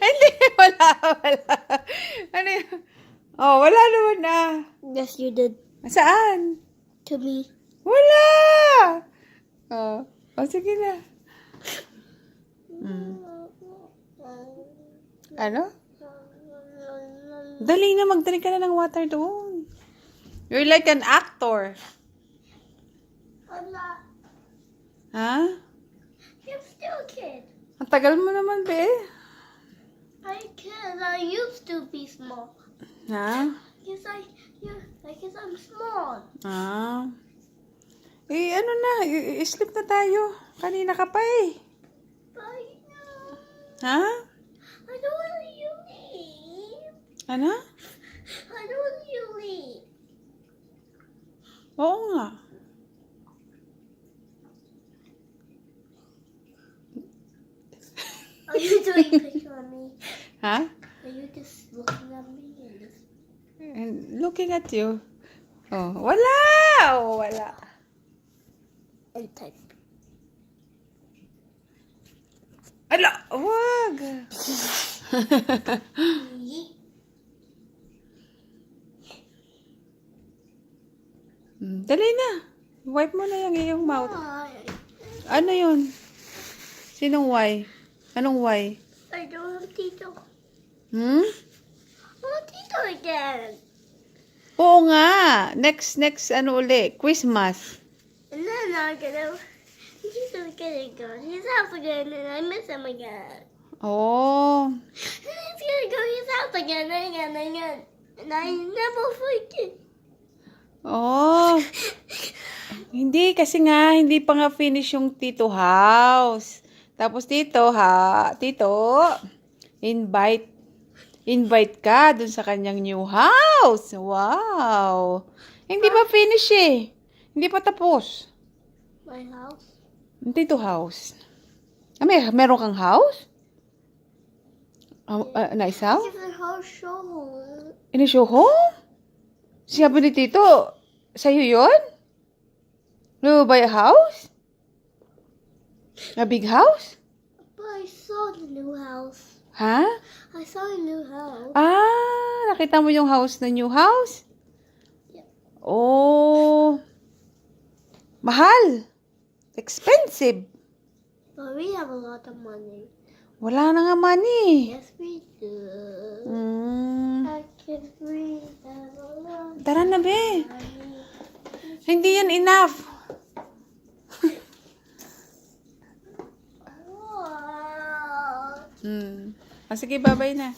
Hindi, wala. Ano yun? Oh, wala naman na. Yes, you did. Saan? To me. Wala! Oh, sige na. Ano? Dali na, magdali ka na ng water doon. You're like an actor. I'm not. Ha? You're still a kid. Ang tagal mo naman, be. I used to be small. Ha? I guess I'm small. Ah. Eh, ano na, i-sleep na tayo. Kanina ka pa eh. But Ha? I don't want you to leave. Ano? I don't want you to leave. Oo nga. Are you doing a picture of me? Ha? Are you just looking at me and just... And looking at you. Oh, wala! Oh, wala. I type. Ala, wag! Dali na. Wipe mo na yung iyong mouth. Ano yun? Sinong Y? Anong Y? I don't want Tito. Hmm? I want Tito again. Oo nga. Next, ano uli? Christmas. And then Tito's gonna go to his house again and I miss him again. Oh. And he's gonna go to his house again and again and again. And I never forget. Oh. Hindi, kasi nga, hindi pa nga finish yung Tito house. Tapos Tito, invite ka dun sa kanyang new house. Wow. Hindi pa finish eh. Hindi pa tapos. My house? Yung Tito house. Ah, meron kang house? Na isa? It's a whole show. Inisyo home? Sabi ni Tito, sa'yo yun? You buy a house? A big house? But I saw the new house. Ha? I saw a new house. Ah, nakita mo yung house na new house? Yeah. Oh. Mahal. Expensive. But we have a lot of money. Wala na nga money. Yes, we do. Mm. I can breathe have a lot of Tara na, be. money. Hindi yan enough. Wow. Sige, bye-bye na.